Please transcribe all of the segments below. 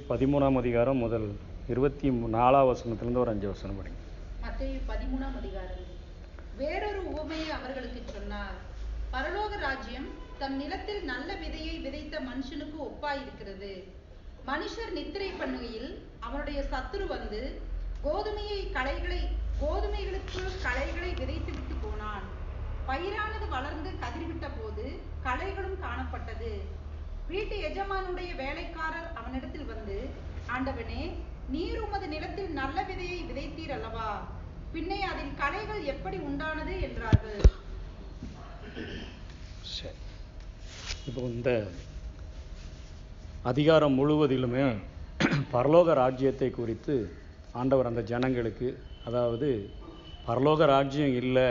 13ஆம் அதிகாரம் முதல் 24ஆம் வசனத்திலிருந்து ஒரு 5 வசனம் படிங்க. மத்தேயு 13ஆம் அதிகாரம். வேறொரு உவமையை அவர்களுக்கு சொன்னார். பரலோக ராஜ்யம் தம் நிலத்தில் நல்ல விதையை விதைத்த மனுஷனுக்கு ஒப்பாயிருக்கிறது. மனுஷர் நித்திரை பண்ணுகையில் அவனுடைய சத்துரு வந்து கோதுமைகளுக்குள் களைகளை விதைத்து விட்டு போனான். பயிரானது வளர்ந்து கதிர்விட்ட போது களைகளும் காணப்பட்டது. வீட்டு எஜமானுடைய வேலைக்காரர் அவனிடத்தில் வந்து, ஆண்டவனே, நீர் உமது நிலத்தில் நல்ல விதையை விதைத்தீர் அல்லவா? பின்னே அதில் களைகள் எப்படி உண்டானது என்றார்கள். இப்போ இந்த அதிகாரம் முழுவதிலுமே பரலோக ராஜ்யத்தை குறித்து ஆண்டவர் அந்த ஜனங்களுக்கு, அதாவது பரலோக ராஜ்யம் இல்லை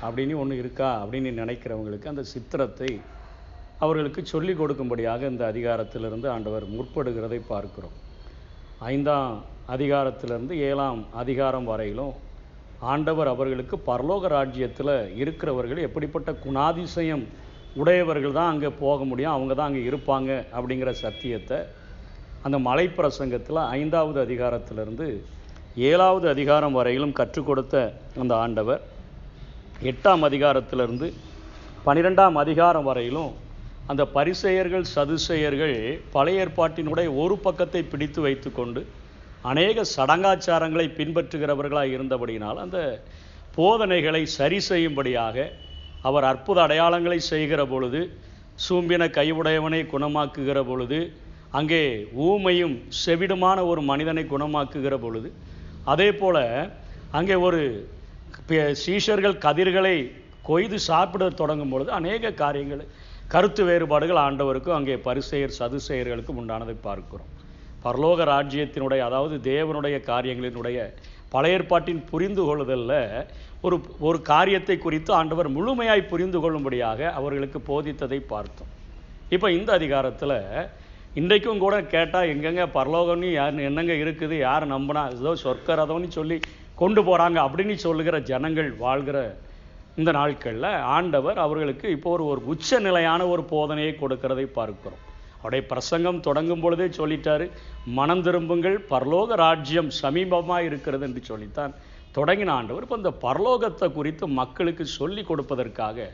அப்படின்னு ஒன்று இருக்கா அப்படின்னு நினைக்கிறவங்களுக்கு அந்த சித்திரத்தை அவர்களுக்கு சொல்லிக் கொடுக்கும்படியாக இந்த அதிகாரத்திலிருந்து ஆண்டவர் முற்படுகிறதை பார்க்கிறோம். 5ஆம் அதிகாரத்திலிருந்து 7ஆம் அதிகாரம் வரையிலும் ஆண்டவர் அவர்களுக்கு பரலோக ராஜ்யத்தில் இருக்கிறவர்கள் எப்படிப்பட்ட குணாதிசயம் உடையவர்கள் தான் அங்கே போக முடியும், அவங்க தான் அங்கே இருப்பாங்க அப்படிங்கிற சத்தியத்தை அந்த மலை பிரசங்கத்தில் 5ஆவது அதிகாரத்திலிருந்து 7ஆவது அதிகாரம் வரையிலும் கற்றுக் கொடுத்த அந்த ஆண்டவர் 8ஆம் அதிகாரத்திலிருந்து 12ஆம் அதிகாரம் வரையிலும் அந்த பரிசேயர்கள் சதுசேயர்கள் பழைய ஏற்பாட்டினுடைய ஒரு பக்கத்தை பிடித்து வைத்து கொண்டு அநேக சடங்காச்சாரங்களை பின்பற்றுகிறவர்களாக இருந்தபடியினால் அந்த போதனைகளை சரி செய்யும்படியாக அவர் அற்புத அடையாளங்களை செய்கிற பொழுது, சூம்பின கைவுடையவனை குணமாக்குகிற பொழுது, அங்கே ஊமையும் செவிடுமான ஒரு மனிதனை குணமாக்குகிற பொழுது, அதே போல் அங்கே ஒரு சீஷர்கள் கதிர்களை கொய்து சாப்பிட தொடங்கும் பொழுது அநேக காரியங்கள் கருத்து வேறுபாடுகள் ஆண்டவருக்கும் அங்கே பரிசேயர் சதுசேயர்களுக்கும் உண்டானதை பார்க்கிறோம். பரலோக ராஜ்யத்தினுடைய, அதாவது தேவனுடைய காரியங்களினுடைய பழைய ஏற்பாட்டின் புரிந்து கொள்ளுதலில் ஒரு காரியத்தை குறித்து ஆண்டவர் முழுமையாய் புரிந்து கொள்ளும்படியாக அவர்களுக்கு போதித்ததை பார்த்தோம். இப்போ இந்த அதிகாரத்தில் இன்றைக்கும் கூட கேட்டால் எங்கெங்க பரலோகம்னு யார் என்னங்க இருக்குது, யார் நம்பினா ஏதோ சொர்க்கரதம்னு சொல்லி கொண்டு போகிறாங்க அப்படின்னு சொல்லுகிற ஜனங்கள் வாழ்கிற இந்த நாட்களில் ஆண்டவர் அவர்களுக்கு இப்போ ஒரு உச்ச நிலையான ஒரு போதனையை கொடுக்கிறதை பார்க்கிறோம். அவருடைய பிரசங்கம் தொடங்கும் பொழுதே சொல்லிட்டாரு, மனம் திரும்புங்கள், பரலோக ராஜ்யம் சமீபமாக இருக்கிறது என்று சொல்லித்தான் தொடங்கின ஆண்டவர். இப்போ இந்த பரலோகத்தை குறித்து மக்களுக்கு சொல்லி கொடுப்பதற்காக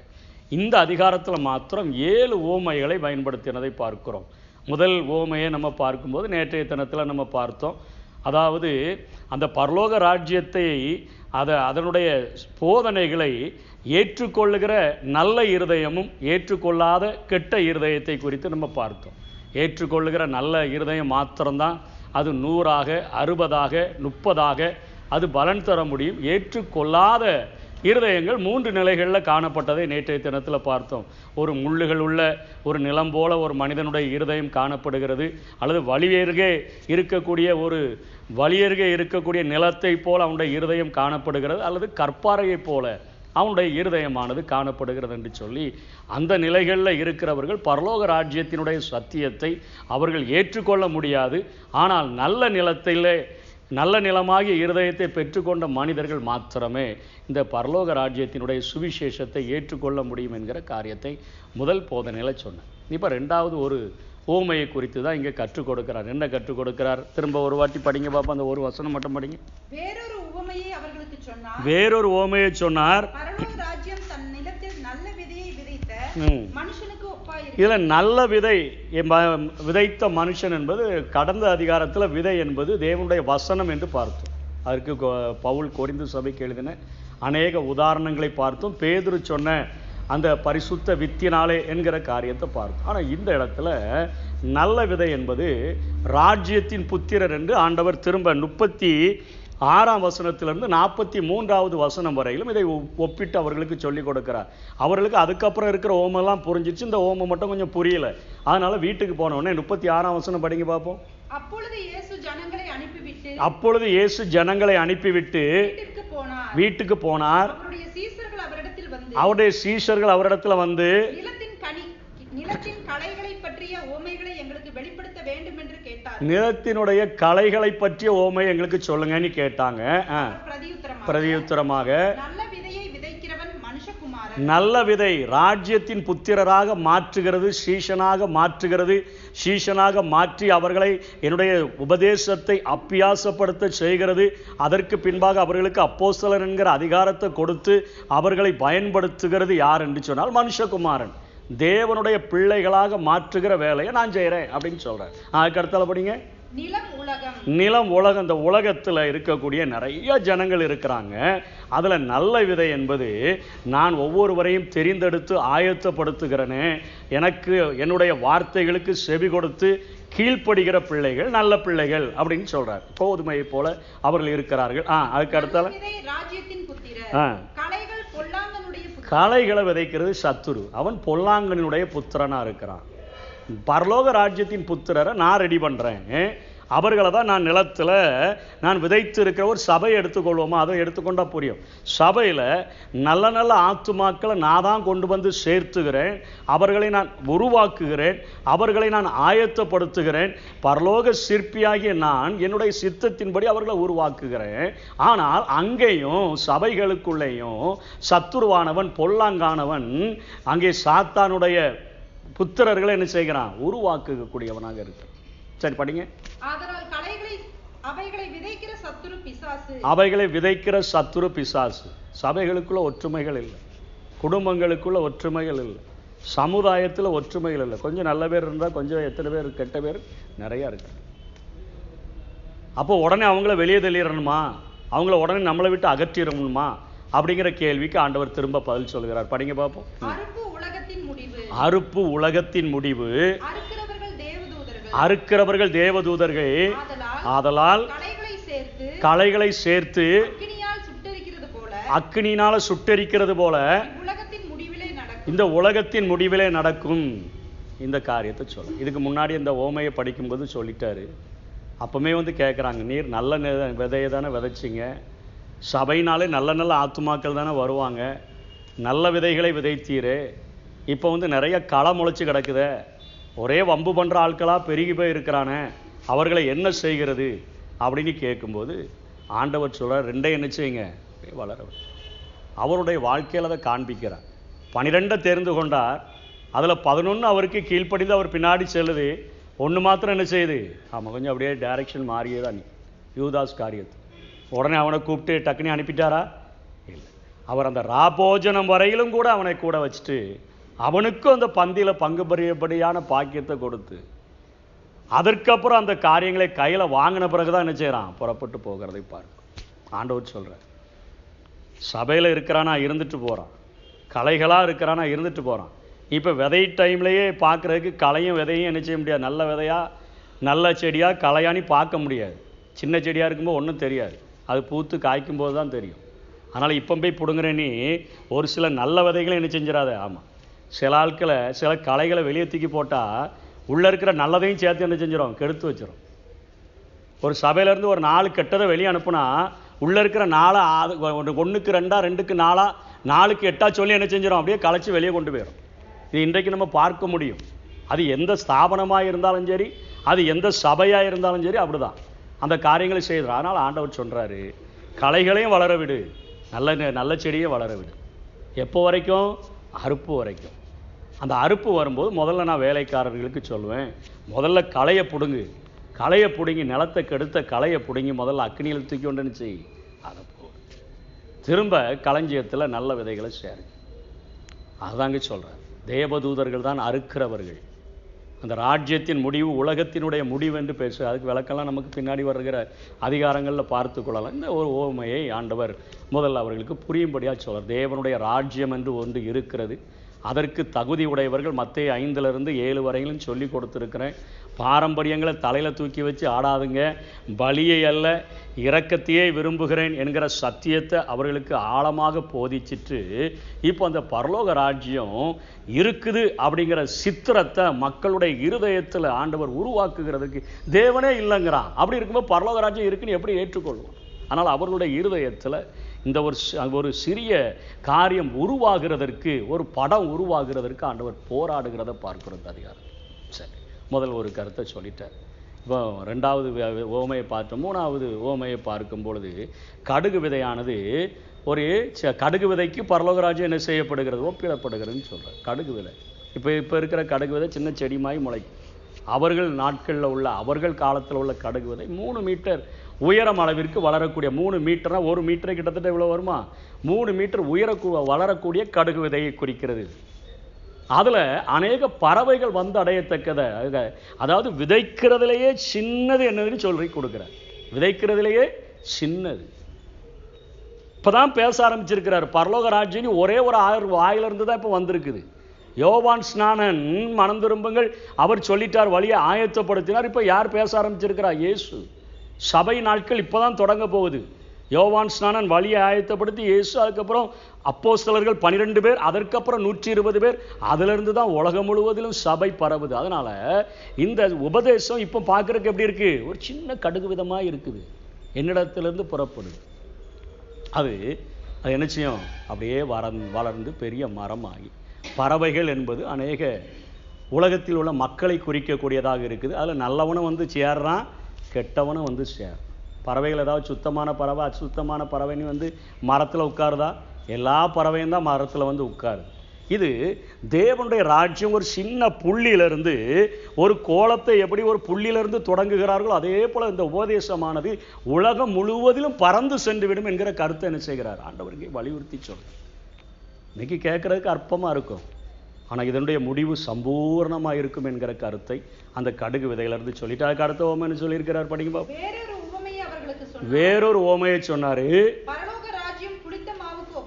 இந்த அதிகாரத்தில் மாத்திரம் 7 ஓமைகளை பயன்படுத்தினதை பார்க்கிறோம். முதல் ஓமையை நம்ம பார்க்கும்போது நேற்றைய தினத்தில் நம்ம பார்த்தோம். அதாவது அந்த பரலோக ராஜ்யத்தை அதனுடைய போதனைகளை ஏற்றுக்கொள்ளுகிற நல்ல இருதயமும் ஏற்றுக்கொள்ளாத கெட்ட இருதயத்தை குறித்து நம்ம பார்த்தோம். ஏற்றுக்கொள்ளுகிற நல்ல இருதயம் மாத்திரம்தான் அது 100ஆக 60ஆக 30ஆக அது பலன் தர முடியும். ஏற்றுக்கொள்ளாத இருதயங்கள் 3 நிலைகளில் காணப்பட்டதை நேற்றைய தினத்தில் பார்த்தோம். ஒரு முள்ளுகள் உள்ள ஒரு நிலம் போல ஒரு மனிதனுடைய இருதயம் காணப்படுகிறது, அல்லது வழியருகே இருக்கக்கூடிய நிலத்தை போல் அவனுடைய இருதயம் காணப்படுகிறது, அல்லது கற்பாறையை போல அவனுடைய இருதயமானது காணப்படுகிறது என்று சொல்லி அந்த நிலைகளில் இருக்கிறவர்கள் பரலோக ராஜ்யத்தினுடைய சத்தியத்தை அவர்கள் ஏற்றுக்கொள்ள முடியாது. ஆனால் நல்ல நிலமாகிய இருதயத்தை பெற்றுக்கொண்ட மனிதர்கள் மாத்திரமே இந்த பரலோக ராஜ்யத்தினுடைய சுவிசேஷத்தை ஏற்றுக்கொள்ள முடியும் என்கிற காரியத்தை முதல் போதனையில் சொன்னேன். இப்போ 2வது ஒரு ஓமையை குறித்து தான் இங்கே கற்றுக் கொடுக்கிறார். என்ன கற்றுக் கொடுக்கிறார்? திரும்ப ஒரு வாட்டி படிங்க பாப்பா, அந்த ஒரு வசனம் மட்டும் படிங்க. வேறொரு உவமையை அவர்களுக்கு சொன்னார். வேறொரு ஓமையை சொன்னார். பரலோக ராஜ்யம் தன் நிலத்தில் நல்ல விதையை விதைத்த மனுஷனுக்கு ஒப்பாயிருக்கிறது. இதில் நல்ல விதைத்த மனுஷன் என்பது கடந்த அதிகாரத்தில் விதை என்பது தேவனுடைய வசனம் என்று பார்த்தோம். அதற்கு பவுல் கொரிந்து சபைக்கு எழுதின அநேக உதாரணங்களை பார்த்தோம். பேதுரு சொன்ன அந்த பரிசுத்த வித்தினாலே என்கிற காரியத்தை பார்த்தோம். ஆனால் இந்த இடத்துல நல்ல விதை என்பது ராஜ்யத்தின் புத்திரர் என்று ஆண்டவர் திரும்ப 36ஆம் வசனத்திலிருந்து 43ஆவது வசனம் வரையிலும் இதை ஒப்பிட்டு அவர்களுக்கு சொல்லிக் கொடுக்கிறார். அவர்களுக்கு அதுக்கப்புறம் இருக்கிற ஓமெல்லாம் புரிஞ்சிச்சு, இந்த ஓமை மட்டும் கொஞ்சம் புரியல. அதனால வீட்டுக்கு போனோடனே 36ஆம் வசனம் படிங்க பார்ப்போம். அப்பொழுது இயேசு ஜனங்களை அனுப்பிவிட்டு வீட்டுக்கு போனார். அவருடைய சீஷர்கள் அவரிடத்தில் வந்து நிலத்தின் களைகளை பற்றிய ஓமைகளை எங்களுக்கு வெளிப்படுத்த வேண்டும் என்று கேட்டார். நிலத்தினுடைய களைகளை பற்றிய ஓமை எங்களுக்கு சொல்லுங்கன்னு கேட்டாங்க. பிரதியுத்தரமாக நல்ல விதையை விதைக்கிறவன் மனுஷகுமாரன். நல்ல விதை ராஜ்யத்தின் புத்திரராக மாற்றுகிறது, சீஷனாக மாற்றி அவர்களை என்னுடைய உபதேசத்தை அப்பியாசப்படுத்த செய்கிறது. அதற்கு பின்பாக அவர்களுக்கு அப்போஸ்தலர் என்கிற அதிகாரத்தை கொடுத்து அவர்களை பயன்படுத்துகிறது யார் என்று சொன்னால் மனுஷகுமாரன். தேவனுடைய பிள்ளைகளாக மாற்றுகிற வேலையை நான் செய்கிறேன் அப்படின்னு சொல்கிறேன். அதுக்கு அடுத்தால படிங்க. நிலம் உலகம். இந்த உலகத்தில் இருக்கக்கூடிய நிறைய ஜனங்கள் இருக்கிறாங்க. அதில் நல்ல விதை என்பது நான் ஒவ்வொருவரையும் தெரிந்தெடுத்து ஆயத்தப்படுத்துகிறேனே, எனக்கு என்னுடைய வார்த்தைகளுக்கு செவி கொடுத்து கீழ்ப்படுகிற பிள்ளைகள் நல்ல பிள்ளைகள் அப்படின்னு சொல்றார். கோதுமையை போல அவர்கள் இருக்கிறார்கள். அதுக்கு அடுத்தால களைகளை விதைக்கிறது சத்துரு. அவன் பொல்லாங்கனுடைய புத்திரனா இருக்கிறான். பரலோக ராஜ்யத்தின் புத்திரரை நான் ரெடி பண்ணுறேன். அவர்களை தான் நான் நிலத்தில் நான் விதைத்து இருக்கிற ஒரு சபையை எடுத்துக்கொள்வோமா, அதை எடுத்துக்கொண்டா புரியும். சபையில் நல்ல நல்ல ஆத்துமாக்களை நான் தான் கொண்டு வந்து சேர்த்துகிறேன். அவர்களை நான் உருவாக்குகிறேன், அவர்களை நான் ஆயத்தப்படுத்துகிறேன். பரலோக சிற்பியாகிய நான் என்னுடைய சித்தத்தின்படி அவர்களை உருவாக்குகிறேன். ஆனால் அங்கேயும் சபைகளுக்குள்ளேயும் சத்துருவானவன் பொல்லாங்கானவன் அங்கே சாத்தானுடைய புத்திரர்களை என்ன செய்கிறான், உருவாக்கக்கூடியவனாக இருக்கு. சரி படிங்க. அவைகளை விதைக்கிற சத்துரு பிசாசு. சபைகளுக்குள்ள ஒற்றுமைகள் இல்லை, குடும்பங்களுக்குள்ள ஒற்றுமைகள் இல்லை, சமுதாயத்தில் ஒற்றுமைகள் இல்லை. கொஞ்சம் நல்ல பேர் இருந்தால் கொஞ்சம் எத்தனை பேர் கெட்ட பேர் நிறைய இருக்கு. அப்போ உடனே அவங்கள வெளியே தள்ளிடணுமா, அவங்கள உடனே நம்மளை விட்டு அகற்றிடணுமா அப்படிங்கிற கேள்விக்கு ஆண்டவர் திரும்ப பதில் சொல்கிறார். படிங்க பார்ப்போம். அறுப்பு உலகத்தின் முடிவு, அறுக்கிறவர்கள் தேவதூதர்கள். ஆதலால் களைகளை சேர்த்து அக்கினியினால சுட்டெரிக்கிறது போல இந்த உலகத்தின் முடிவிலே நடக்கும். இந்த காரியத்தை சொல்ல இதுக்கு முன்னாடி இந்த ஓமையை படிக்கும்போது சொல்லிட்டாரு. அப்பவுமே கேட்குறாங்க, நீர் நல்ல விதையை தானே விதைச்சிங்க, சபையினாலே நல்ல நல்ல ஆத்துமாக்கள் தானே வருவாங்க, நல்ல விதைகளை விதைத்தீரே, இப்போ நிறைய களை முளைச்சி கிடக்குத, ஒரே வம்பு பண்ணுற ஆட்களாக பெருகி போய் இருக்கிறானே, அவர்களை என்ன செய்கிறது அப்படின்னு கேட்கும்போது ஆண்டவர் சொல்கிறார், ரெண்டே என்ன செய்யுங்க, வளர. அவருடைய வாழ்க்கையில் அதை காண்பிக்கிறார். 12 தெரிந்து கொண்டார், அதில் 11 அவருக்கு கீழ்ப்படிந்து அவர் பின்னாடி செல்லுது, 1 மாத்திரம் என்ன செய்யுது, ஆமாம் கொஞ்சம் அப்படியே டைரக்ஷன் மாறியே தான். யூதாஸ் காரியத்தை உடனே அவனை கூப்பிட்டு டக்குனி அனுப்பிட்டாரா? இல்லை. அவர் அந்த ராபோஜனம் வரையிலும் கூட அவனை கூட வச்சுட்டு அவனுக்கும் அந்த பந்தியில் பங்கு பெறியபடியான பாக்கியத்தை கொடுத்து அதற்கப்புறம் அந்த காரியங்களை கையில் வாங்கின பிறகுதான் என்ன செய்கிறான், புறப்பட்டு போகிறதை பார்க்கும். ஆண்டவர் சொல்கிறார், சபையில் இருக்கிறானா இருந்துட்டு போகிறான், களைகளாக இருக்கிறானா இருந்துட்டு போகிறான். இப்போ விதை டைம்லேயே பார்க்குறதுக்கு களையும் விதையும் என்ன செய்ய முடியாது, நல்ல விதையா நல்ல செடியாக களையானி பார்க்க முடியாது. சின்ன செடியாக இருக்கும்போது ஒன்றும் தெரியாது, அது பூத்து காய்க்கும் போது தான் தெரியும். அதனால் இப்போ போய் பிடுங்குறேன்னு ஒரு சில நல்ல விதைகளை என்ன செஞ்சிடாத. ஆமாம், சில ஆட்களை சில களைகளை வெளியே தூக்கி போட்டால் உள்ளே இருக்கிற நல்லதையும் சேர்த்து என்ன செஞ்சிடும், கெடுத்து வச்சிடும். ஒரு சபையிலேருந்து ஒரு 4 கெட்டதை வெளியே அனுப்புனா உள்ளே இருக்கிற 4 1க்கு 2 2க்கு 4 4க்கு 8 சொல்லி என்ன செஞ்சிடும், அப்படியே களைச்சி வெளியே கொண்டு போயிடும். இது இன்றைக்கு நம்ம பார்க்க முடியும். அது எந்த ஸ்தாபனமாக இருந்தாலும் சரி, அது எந்த சபையாக இருந்தாலும் சரி, அப்படிதான் அந்த காரியங்களை செய்கிறார். அதனால் ஆண்டவர் சொல்கிறாரு, களைகளையும் வளர விடு, நல்ல செடியை வளர விடு. எப்போ வரைக்கும், அறுப்பு வரைக்கும். அந்த அறுப்பு வரும்போது முதல்ல நான் வேலைக்காரர்களுக்கு சொல்லுவேன், முதல்ல களையை பிடுங்கி நிலத்தை கெடுத்த களையை பிடுங்கி முதல்ல அக்னியில் தூக்கி கொண்டு செய், அதை போடு, திரும்ப களஞ்சியத்தில் நல்ல விதைகளை சேரு. அதுதாங்க சொல்கிறேன், தேவதூதர்கள் தான் அறுக்கிறவர்கள். அந்த ராஜ்யத்தின் முடிவு உலகத்தினுடைய முடிவு என்று பேசு. அதுக்கு விளக்கெல்லாம் நமக்கு பின்னாடி வருகிற அதிகாரங்களில் பார்த்து கொள்ளலாம். இந்த ஒரு ஓமையை ஆண்டவர் முதல்ல அவர்களுக்கு புரியும்படியாக சொல்கிறார். தேவனுடைய ராஜ்யம் என்று ஒன்று இருக்கிறது, அதற்கு தகுதி உடையவர்கள் மத்தேயு 5-7 வரையிலும் சொல்லி கொடுத்துருக்கிறேன். பாரம்பரியங்களை தலையில் தூக்கி வச்சு ஆடாதுங்க, பலியை அல்ல இரக்கத்தையே விரும்புகிறேன் என்கிற சத்தியத்தை அவர்களுக்கு ஆழமாக போதிச்சிட்டு இப்போ அந்த பரலோக ராஜ்யம் இருக்குது அப்படிங்கிற சித்திரத்தை மக்களுடைய இருதயத்தில் ஆண்டவர் உருவாக்குகிறதுக்கு தேவனே இல்லைங்கிறான். அப்படி இருக்கும்போது பரலோக ராஜ்யம் இருக்குன்னு எப்படி ஏற்றுக்கொள்வோம்? ஆனால் அவர்களுடைய இருதயத்தில் இந்த ஒரு சிறிய காரியம் உருவாகிறதற்கு, ஒரு படம் உருவாகிறதற்கு ஆண்டவர் போராடுகிறத பார்க்கிறது அதிகாரம். சரி, முதல் ஒரு கருத்தை சொல்லிட்டார். இப்போ ரெண்டாவது ஓமையை பார்த்தோம். மூணாவது ஓமையை பார்க்கும் பொழுது கடுகு விதையானது ஒரு கடுகு விதைக்கு பரலோக ராஜ்யம் என்ன செய்யப்படுகிறது, ஒப்பிடப்படுகிறதுன்னு சொல்கிறார். கடுகு விதை இப்போ இருக்கிற கடுகு விதை சின்ன செடிமாய் முளைக்கும். அவர்கள் நாட்களில் உள்ள அவர்கள் காலத்தில் உள்ள கடுகு விதை 3 மீட்டர் உயரம் அளவிற்கு வளரக்கூடிய, 3 மீட்டர்னா 1 மீட்டரை கிட்டத்தட்ட இவ்வளோ வருமா, 3 மீட்டர் வளரக்கூடிய கடுகு விதையை குறிக்கிறது. அதில் அநேக பறவைகள் வந்து அடையத்தக்கத, அதாவது விதைக்கிறதுலையே சின்னது என்னதுன்னு சொல்லி கொடுக்குறார். விதைக்கிறதுலையே சின்னது. இப்போதான் பேச ஆரம்பிச்சிருக்கிறார். பரலோக ராஜ்யம் ஒரே ஒரு வாயிலிருந்து தான் இப்போ வந்திருக்குது. யோவான் ஸ்நானன் மனம் திரும்புங்கள் அவர் சொல்லிட்டார், வழியை ஆயத்தப்படுத்தினார். இப்போ யார் பேச ஆரம்பிச்சிருக்கிறார்? இயேசு. சபை நாட்கள் இப்போ தான் தொடங்க போகுது. யோவான் ஸ்நானன் வழியை ஆயத்தப்படுத்தி இயேசு, அதுக்கப்புறம் அப்போஸ்தலர்கள் 12 பேர், அதற்கப்புறம் 120 பேர், அதிலிருந்து தான் உலகம் முழுவதிலும் சபை பரவுது. அதனால் இந்த உபதேசம் இப்போ பார்க்குறதுக்கு எப்படி இருக்குது, ஒரு சின்ன கடுகு விதமாக இருக்குது, என்னிடத்திலிருந்து புறப்படுது. அது என்ன செய்யும், அப்படியே வளர்ந்து பெரிய மரமாகி, பறவைகள் என்பது அநேக உலகத்தில் உள்ள மக்களை குறிக்கக்கூடியதாக இருக்குது. அதில் நல்லவனும் வந்து சேர்றான், கெட்டவனும் வந்து சேர். பறவைகள் ஏதாவது சுத்தமான பறவை அசுத்தமான பறவைன்னு வந்து மரத்தில் உட்காருதா? எல்லா பறவையும் தான் மரத்தில் வந்து உட்காருது. இது தேவனுடைய ராஜ்யம் ஒரு சின்ன புள்ளியிலிருந்து, ஒரு கோலத்தை எப்படி ஒரு புள்ளியிலிருந்து தொடங்குகிறார்களோ அதே போல் இந்த உபதேசமானது உலகம் முழுவதிலும் பறந்து சென்றுவிடும் என்கிற கருத்தை என்ன செய்கிறார் ஆண்டவருக்கு வலியுறுத்தி சொல்கிறார். இன்னைக்கு கேட்குறதுக்கு அற்பமாக இருக்கும், ஆனால் இதனுடைய முடிவு சம்பூர்ணமாக இருக்கும் என்கிற கருத்தை அந்த கடுகு விதையிலிருந்து சொல்லிட்டு அதுக்கு அடுத்த ஓமைன்னு சொல்லியிருக்கிறார். படிங்க. வேறொரு ஓமையை சொன்னாரு,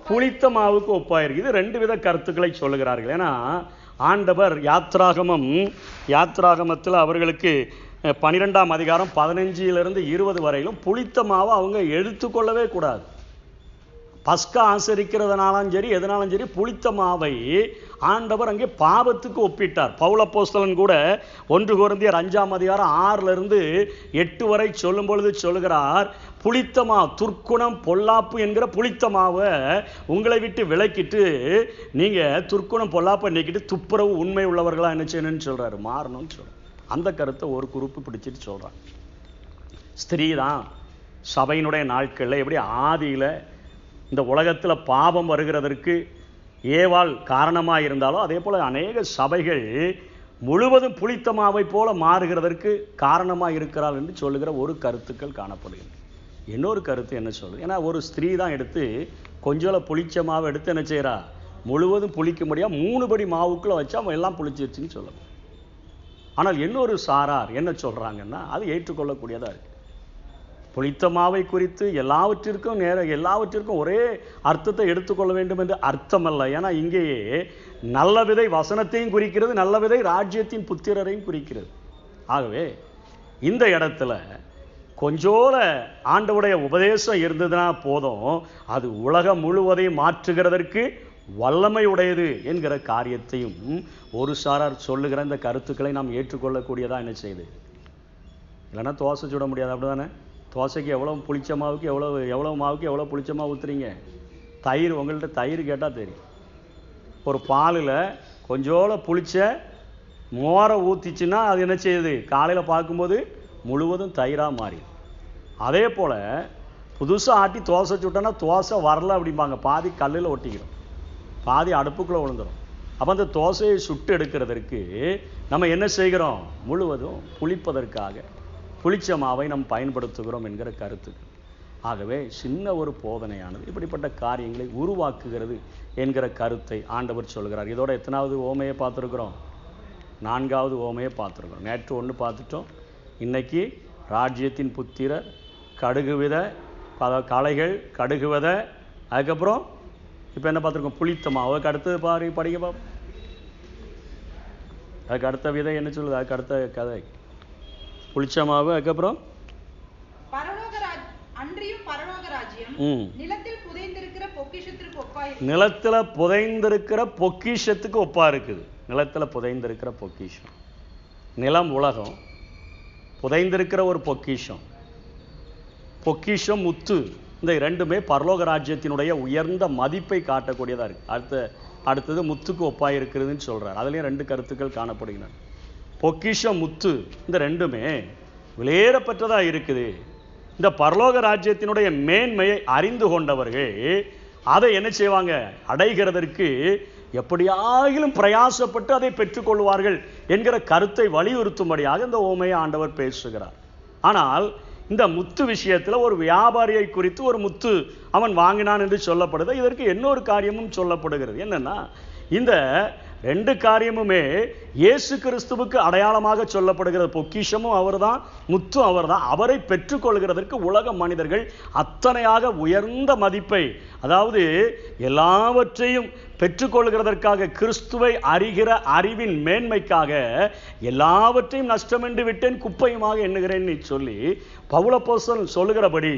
புளித்த மாவுக்கு ஒப்பாயிருக்கு. இது 2 வித கருத்துக்களை சொல்லுகிறார்கள். ஏன்னா ஆண்டவர் யாத்ராகமத்தில் அவர்களுக்கு 12ஆம் அதிகாரம் 15 - 20 வரையிலும் புளித்த மாவை அவங்க எடுத்துக்கொள்ளவே கூடாது. பஸ்கா ஆசரிக்கிறதுனாலும் சரி எதனாலும் சரி புளித்த மாவை ஆண்டவர் அங்கே பாவத்துக்கு ஒப்பிட்டார். பவுல் அப்போஸ்தலன் கூட 1 கொரிந்தியர் 5ஆம் அதிகாரம் 6 - 8 வரை சொல்லும் பொழுது சொல்லுகிறார், புளித்த மாவு, துர்க்குணம் பொல்லாப்பு என்கிற புளித்த மாவை உங்களை விட்டு விலக்கிட்டு நீங்கள் துர்க்குணம் பொல்லாப்பை நீக்கிட்டு துப்புரவு உண்மை உள்ளவர்களாக என்ன செய்யணும்னு சொல்கிறாரு, மாறணும்னு சொல்கிறார். அந்த கருத்தை ஒரு குரூப்பு பிடிச்சிட்டு சொல்கிறார். ஸ்திரீ தான் சபையினுடைய நாட்களில் எப்படி ஆதியில் இந்த உலகத்தில் பாவம் வருகிறதற்கு ஏவாள் காரணமாக இருந்தாலோ அதே போல் அநேக சபைகள் முழுவதும் புளித்த மாவை போல மாறுகிறதற்கு காரணமாக இருக்கிறாள் என்று சொல்லுகிற ஒரு கருத்துக்கள் காணப்படுகிறது. இன்னொரு கருத்து என்ன சொல்லுது, ஏன்னா ஒரு ஸ்திரீ தான் எடுத்து கொஞ்சம் புளிச்ச மாவை எடுத்து என்ன செய்கிறா, முழுவதும் புளிக்க முடியாது 3 படி மாவுக்குள்ளே வச்சா அவன் எல்லாம் புளிச்சிருச்சுன்னு சொல்லணும். ஆனால் இன்னொரு சாரார் என்ன சொல்கிறாங்கன்னா அது ஏற்றுக்கொள்ளக்கூடியதாக இருக்குது. புளித்த மாவை குறித்து எல்லாவற்றிற்கும் ஒரே அர்த்தத்தை எடுத்துக்கொள்ள வேண்டும் என்று அர்த்தம் அல்ல. ஏன்னா இங்கேயே நல்ல விதை வசனத்தையும் குறிக்கிறது, நல்ல விதை ராஜ்யத்தின் புத்திரரையும் குறிக்கிறது. ஆகவே இந்த இடத்துல கொஞ்சோல ஆண்டவருடைய உபதேசம் இருந்ததுன்னா போதும், அது உலகம் முழுவதையும் மாற்றுகிறதற்கு வல்லமை உடையது என்கிற காரியத்தையும் ஒரு சாரார் சொல்லுகிற இந்த கருத்துக்களை நாம் ஏற்றுக்கொள்ளக்கூடியதாக என்ன செய்யுது. இல்லைன்னா தோசை சுட முடியாது, அப்படி தானே? தோசைக்கு எவ்வளோ புளிச்ச மாவுக்கு எவ்வளோ மாவுக்கு எவ்வளோ புளிச்ச மாவு ஊற்றுறீங்க? தயிர், உங்கள்கிட்ட தயிர் கேட்டால் தெரியும். ஒரு பாலில் கொஞ்சோல புளிச்ச மோரை ஊற்றிச்சுன்னா அது என்ன செய்யுது, காலையில் பார்க்கும்போது முழுவதும் தயிராக மாறிடும். அதே போல் புதுசாக ஆட்டி தோசை சுட்டோன்னா தோசை வரல அப்படிம்பாங்க, பாதி கல்லில் ஒட்டிக்கிடும், பாதி அடுப்புக்குள்ளே விழுந்துடும். அப்போ அந்த தோசையை சுட்டு எடுக்கிறதற்கு நம்ம என்ன செய்கிறோம், முழுவதும் புளிப்பதற்காக புளிச்ச மாவை நாம் பயன்படுத்துகிறோம் என்கிற கருத்து. ஆகவே சின்ன ஒரு போதனையானது இப்படிப்பட்ட காரியங்களை உருவாக்குகிறது என்கிற கருத்தை ஆண்டவர் சொல்கிறார். இதோட எத்தனாவது ஓமையை பார்த்துருக்குறோம்? 4வது ஓமையை பார்த்துருக்குறோம். நேற்று 1 பார்த்துட்டோம். இன்னைக்கு ராஜ்யத்தின் புத்திரர், கடுகு விதை, களைகள், கடுகு விதை, அதுக்கப்புறம் இப்போ என்ன பார்த்துருக்கோம், புளித்த மாவு. அதுக்கு அடுத்தது படிக்க பார்ப்போம். அதுக்கு அடுத்த விதை என்ன சொல்லுது, அதுக்கு அடுத்த கதை புளிச்ச மாவு. அதுக்கப்புறம் நிலத்தில் புதைந்திருக்கிற பொக்கிஷத்துக்கு ஒப்பா இருக்குது. நிலத்தில் புதைந்திருக்கிற பொக்கிஷம், நிலம் உலகம், புதைந்திருக்கிற ஒரு பொக்கிஷம், பொக்கிஷம் முத்து, இந்த 2மே பரலோக ராஜ்யத்தினுடைய உயர்ந்த மதிப்பை காட்டக்கூடியதாக இருக்குது. அடுத்தது முத்துக்கு ஒப்பாக இருக்கிறதுன்னு சொல்கிறார். அதுலேயும் 2 கருத்துக்கள் காணப்படுகின்றன. பொக்கிஷம் முத்து, இந்த 2மே விலையேறப்பட்டதாக இருக்குது. இந்த பரலோக ராஜ்யத்தினுடைய மேன்மையை அறிந்து கொண்டவர்கள் அதை என்ன செய்வாங்க, அடைகிறதற்கு எப்படியாகிலும் பிரயாசப்பட்டு அதை பெற்றுக்கொள்வார்கள் என்கிற கருத்தை வலியுறுத்தும்படியாக இந்த உவமையை ஆண்டவர் பேசுகிறார். ஆனால் இந்த முத்து விஷயத்தில் ஒரு வியாபாரியை குறித்து ஒரு முத்து அவன் வாங்கினான் என்று சொல்லப்படுது. இதற்கு இன்னொரு காரியமும் சொல்லப்படுகிறது. என்னன்னா, இந்த ரெண்டு காரியமுமே இயேசு கிறிஸ்துவுக்கு அடையாளமாக சொல்லப்படுகிறது. பொக்கிஷமும் அவர்தான், முத்தும் அவர்தான். அவரை பெற்றுக்கொள்கிறதற்கு உலக மனிதர்கள் அத்தனையாக உயர்ந்த மதிப்பை, அதாவது எல்லாவற்றையும் பெற்றுக்கொள்கிறதற்காக, கிறிஸ்துவை அறிகிற அறிவின் மேன்மைக்காக எல்லாவற்றையும் நஷ்டமென்று விட்டேன், குப்பையுமாக எண்ணுகிறேன் சொல்லி பவுலப்போஸ்தலன் சொல்லுகிறபடி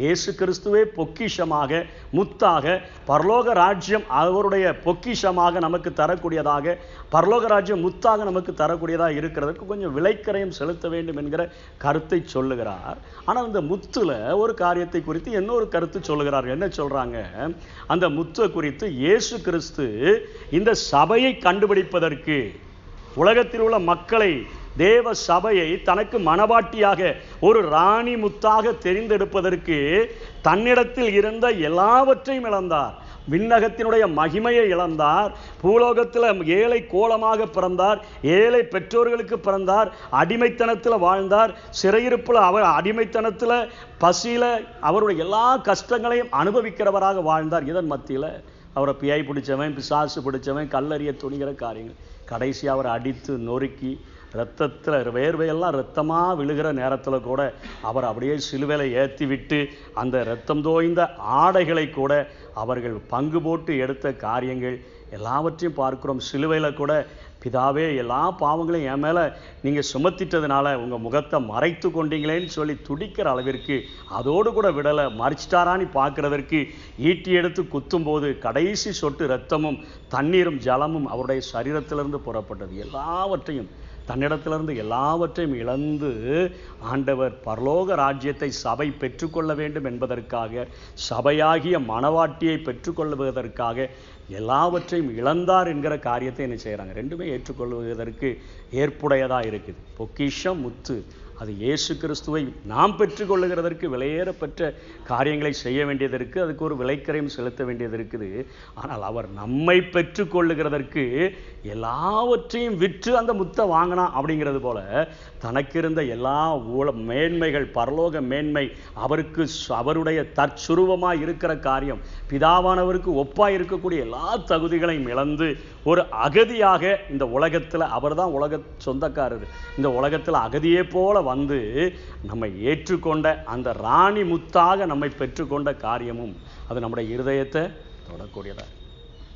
இயேசு கிறிஸ்துவே பொக்கிஷமாக, முத்தாக, பரலோக ராஜ்யம் அவருடைய பொக்கிஷமாக நமக்கு தரக்கூடியதாக, பரலோக ராஜ்யம் முத்தாக நமக்கு தரக்கூடியதாக இருக்கிறதுக்கு கொஞ்சம் விலைக்கரையும் செலுத்த வேண்டும் என்கிற கருத்தை சொல்லுகிறார். ஆனால் இந்த முத்துல ஒரு காரியத்தை குறித்து இன்னொரு கருத்து சொல்லுகிறார்கள். என்ன சொல்றாங்க, அந்த முத்தை குறித்து இயேசு கிறிஸ்து இந்த சபையை கண்டுபிடிப்பதற்கு, உலகத்தில் உள்ள மக்களை, தேவ சபையை தனக்கு மனவாட்டியாக ஒரு ராணி முத்தாக தெரிந்தெடுப்பதற்கு தன்னிடத்தில் இருந்த எல்லாவற்றையும் இழந்தார். விண்ணகத்தினுடைய மகிமையை இழந்தார். பூலோகத்தில் ஏழை கோலமாக பிறந்தார், ஏழை பெற்றோர்களுக்கு பிறந்தார், அடிமைத்தனத்தில் வாழ்ந்தார், சிறையிருப்பில் அவர் அடிமைத்தனத்தில் பசியில் அவருடைய எல்லா கஷ்டங்களையும் அனுபவிக்கிறவராக வாழ்ந்தார். இதன் மத்தியில் அவரை பியாய் பிடிச்சவன், பிசாசு பிடிச்சவன், கல்லறிய துணிகிற காரியங்கள், கடைசி அவரை அடித்து நொறுக்கி ரத்தத்தில் வேர்வையெல்லாம் ரத்தமாக விழுகிற நேரத்தில் கூட அவர் அப்படியே சிலுவையில் ஏற்றி விட்டு அந்த இரத்தம் தோய்ந்த ஆடைகளை கூட அவர்கள் பங்கு போட்டு எடுத்த காரியங்கள் எல்லாவற்றையும் பார்க்கிறோம். சிலுவையில் கூட பிதாவே எல்லா பாவங்களையும் என் மேலே நீங்கள் சுமத்திட்டதுனால உங்கள் முகத்தை மறைத்து கொண்டீங்களேன்னு சொல்லி துடிக்கிற அளவிற்கு, அதோடு கூட விடலை, மறைச்சிட்டாரான்னு பார்க்குறதற்கு ஈட்டி எடுத்து குத்தும்போது கடைசி சொட்டு இரத்தமும் தண்ணீரும் ஜலமும் அவருடைய சரீரத்திலிருந்து புறப்பட்டது. எல்லாவற்றையும் தன்னிடத்திலிருந்து எல்லாவற்றையும் இழந்து ஆண்டவர் பரலோக ராஜ்யத்தை சபை பெற்றுக்கொள்ள வேண்டும் என்பதற்காக, சபையாகிய மணவாட்டியை பெற்றுக்கொள்வதற்காக எல்லாவற்றையும் இழந்தார் என்கிற காரியத்தை என்ன செய்கிறாங்க, ரெண்டுமே ஏற்றுக்கொள்வதற்கு ஏற்புடையதாக இருக்குது. பொக்கிஷம், முத்து, அது இயேசு கிறிஸ்துவை நாம் பெற்றுக்கொள்ளுகிறதற்கு விலையேறப்பெற்ற காரியங்களை செய்ய வேண்டியது இருக்குது. அதுக்கு ஒரு விலைக்கரையும் செலுத்த வேண்டியது இருக்குது. ஆனால் அவர் நம்மை பெற்றுக்கொள்ளுகிறதற்கு எல்லாவற்றையும் விற்று அந்த முத்தை வாங்கினான் அப்படிங்கிறது போல தனக்கு இருந்த எல்லா மேன்மைகள், பரலோக மேன்மை, அவருக்கு அவருடைய தற்சுரூபமாக இருக்கிற காரியம், பிதாவானவருக்கு ஒப்பாக இருக்கக்கூடிய எல்லா தகுதிகளையும் இழந்து ஒரு அகதியாக இந்த உலகத்தில், அவர் தான் உலக சொந்தக்காரர், இந்த உலகத்தில் அகதியே போல வந்து நம்மை ஏற்றுக்கொண்ட அந்த ராணி முத்தாக நம்மை பெற்றுக்கொண்ட காரியமும் அது நம்முடைய இருதயத்தை தொடக்கூடியதா.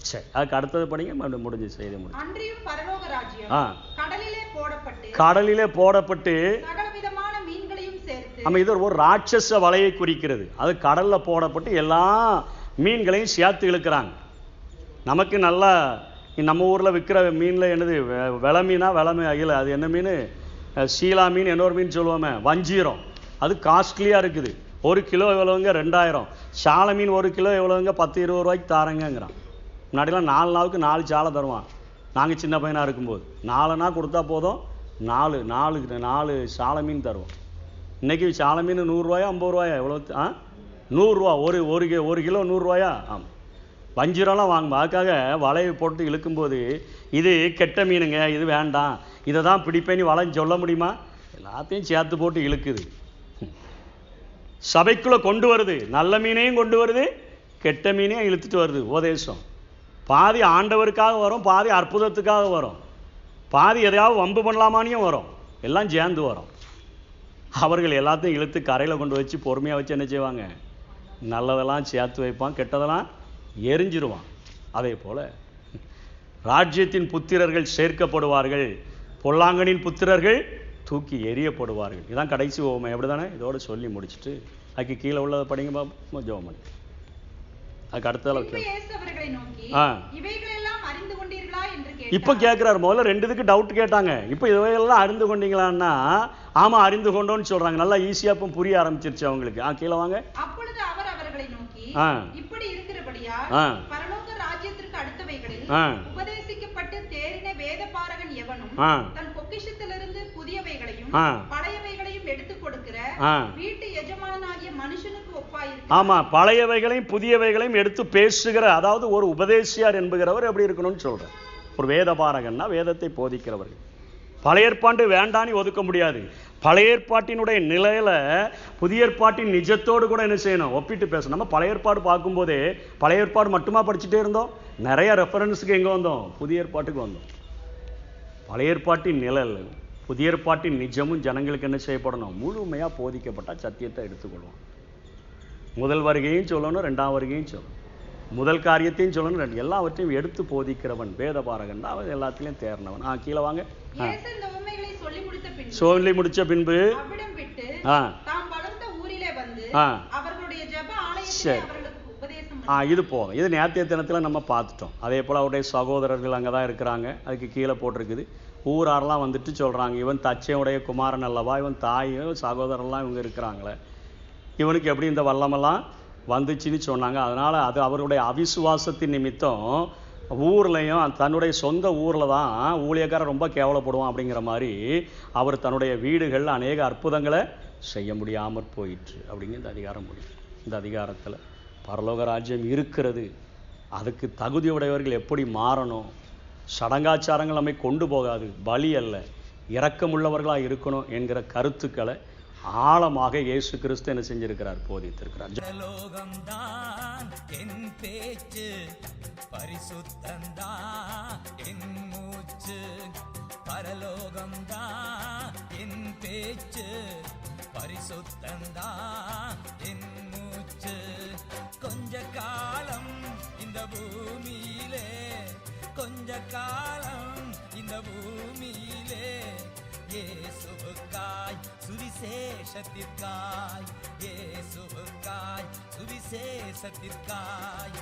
சரி, அதுக்கு அடுத்தது படிங்க, முடிஞ்சு செய்தி முடிஞ்சு. அன்றியும் பரலோக ராஜ்யம் கடலிலே போடப்பட்டு சகலவிதமான மீன்களையும் சேர்த்து, நம்ம இது ஒரு ராட்சச வலையை குறிக்கிறது. அது கடல்ல போடப்பட்டு எல்லா மீன்களையும் சேர்த்து இழுக்கிறாங்க. நமக்கு நல்லா நம்ம ஊரில் விற்கிற மீனில் என்னது, வெலை மீனா, வெலை இல்லை, அது என்ன மீன், சீலா மீன், இன்னொரு மீன் சொல்லுவோமே வஞ்சீரம், அது காஸ்ட்லியாக இருக்குது. 1 கிலோ எவ்வளோங்க, 2000. சாலை மீன் 1 கிலோ எவ்வளோங்க, 10-20 ரூபாய்க்கு தாரங்கிறான். முன்னாடிலாம் 4 நாளுக்கு 4 சாலை தருவான். நாங்கள் சின்ன பையனாக இருக்கும்போது 4 கொடுத்தா போதும், 4 சாலை மீன் தருவோம். இன்றைக்கி சாலை மீன் 100 ரூபாயா 50 ரூபாயா, எவ்வளோ? 100 ரூபா, ஒரு கிலோ 100 ரூபாயா? ஆமாம். வஞ்சிரம்லாம் வாங்குவோம். அதுக்காக வலையை போட்டு இழுக்கும்போது இது கெட்ட மீனுங்க, இது வேண்டாம், இதை தான் பிடிப்பேன்னு வலைன்னு சொல்ல முடியுமா? எல்லாத்தையும் சேர்த்து போட்டு இழுக்குது. சபைக்குள்ளே கொண்டு வருது, நல்ல மீனையும் கொண்டு வருது, கெட்ட மீனையும் இழுத்துட்டு வருது. உபதேசம் பாதி ஆண்டவருக்காக வரும், பாதி அற்புதத்துக்காக வரும், பாதி எதையாவது வம்பு பண்ணலாமானியும் வரும், எல்லாம் சேர்ந்து வரும். அவர்கள் எல்லாத்தையும் இழுத்து கரையில் கொண்டு வச்சு பொறுமையாக வச்சு என்ன செய்வாங்க, நல்லதெல்லாம் சேர்த்து வைப்பான், கெட்டதெல்லாம் எரிஞ்சிருவான். அதே போல ராஜ்யத்தின் புத்திரர்கள் சேர்க்கப்படுவார்கள், பொல்லாங்கனின் புத்திரர்கள் தூக்கி எறியப்படுவார்கள். இதுதான் கடைசி ஓமை. அப்படிதானே? இதோட சொல்லி முடிச்சுட்டு அதுக்கு கீழே உள்ளதை படிங்க பாப்போம், ஜெபம் பண்ணி. அதுக்கு அடுத்ததால இப்போ கேட்குறாரு. முதல்ல 2 இதுக்கு டவுட் கேட்டாங்க, இப்போ இவையெல்லாம் அறிந்து கொண்டீங்களான்னா ஆமா அறிந்து கொண்டோன்னு சொல்றாங்க. நல்லா ஈஸியா இப்போ புரிய ஆரம்பிச்சிருச்சு அவங்களுக்கு. கீழே வாங்க. அப்பொழுது அவர் அவர்களை நோக்கி, இப்படி இருக்கிறபடியா பரலோக ராஜ்யத்திற்கு அடுத்தவைகளில் உபதேசிக்கப்பட்டு தேறின வேத பாரகன் எவனும் தன் பொக்கிஷத்திலிருந்து புதியவைகளையும் பழையவைகளையும் எடுத்து ஆ. வீட்டு எஜமானாகிய மனுஷனுக்கு ஒப்பாயிருக்கு. ஆமா, பழையவைகளையும் புதியவைகளையும் எடுத்து பேசுகிற, அதாவது ஒரு உபதேசியார் என்பகிறவர் எப்படி இருக்கணும்னு சொல்றேன். ஒரு வேதபாரகன்னா வேதத்தை போதிக்கிறவர்கள். பழைய ஏற்பாண்டு வேண்டான்னு ஒதுக்க முடியாது. பழைய ஏற்பாட்டினுடைய நிலையில புதிய ஏற்பாட்டின் நிஜத்தோடு கூட என்ன செய்யணும், ஒப்பிட்டு பேசணும். நம்ம பழைய ஏற்பாடு பார்க்கும்போதே பழைய ஏற்பாடு மட்டுமா படிச்சுட்டே இருந்தோம்? நிறைய ரெஃபரன்ஸுக்கு எங்கே வந்தோம்? புதிய ஏற்பாட்டுக்கு வந்தோம். பழைய ஏற்பாட்டின் நிழல் புதிய ஏற்பாட்டின் நிஜமும் ஜனங்களுக்கு என்ன செய்யப்படணும்? முழுமையாக போதிக்கப்பட்டால் சத்தியத்தை எடுத்துக்கொள்வோம். முதல் வருகையும் சொல்லணும், ரெண்டாம் வருகையும் சொல்லணும், முதல் காரியத்தையும் சொல்லணும், எல்லாவற்றையும் எடுத்து போதிக்கிறவன் வேதபாரகன் தான். அவன் எல்லாத்திலையும் தேர்னவன். கீழே வாங்க. சொல்லி முடிச்ச பின்பு இது போகும். இது நேற்றைய தினத்தில் நம்ம பார்த்துட்டோம். அதே போல் அவருடைய சகோதரர்கள் அங்கே தான் இருக்கிறாங்க. அதுக்கு கீழே போட்டிருக்குது, ஊராரெலாம் வந்துட்டு சொல்கிறாங்க, இவன் தச்சையுடைய குமாரன் அல்லவா, இவன் தாயும் சகோதரர்லாம் இவங்க இருக்கிறாங்களே, இவனுக்கு எப்படி இந்த வல்லமெல்லாம் வந்துச்சுன்னு சொன்னாங்க. அதனால் அது அவருடைய அவிசுவாசத்தின் நிமித்தம் ஊர்லேயும் தன்னுடைய சொந்த ஊரில் தான் ஊழியக்காரர் ரொம்ப கேவலப்படுவான் அப்படிங்கிற மாதிரி அவர் தன்னுடைய வீடுகளில் அநேக அற்புதங்களை செய்ய முடியாமல் போயிற்று அப்படிங்கிற இந்த அதிகாரம் முடியும். இந்த அதிகாரத்தில் பரலோக ராஜ்யம் இருக்கிறது, அதுக்கு தகுதியுடையவர்கள் எப்படி மாறணும், சடங்காச்சாரங்கள் நம்மை கொண்டு போகாது, பலி அல்ல, இரக்கமுள்ளவர்களாக இருக்கணும் என்கிற கருத்துக்களை ஆழமாக இயேசு கிறிஸ்து என்ன செஞ்சிருக்கிறார்? போதித்திருக்கிறார். பரலோகம்தான் என் பேச்சு, பரிசுத்தந்தான் என் மூச்சு. பரலோகம்தான் என் பேச்சு, பரிசுத்தந்தான் என் மூச்சு. கொஞ்ச காலம் இந்த பூமியிலே, கொஞ்ச காலம் இந்த பூமியிலே, இயேசுவுக்காய் சுவிசேஷத்திற்காய், இயேசுவுக்காய் சுவிசேஷத்திற்காய்.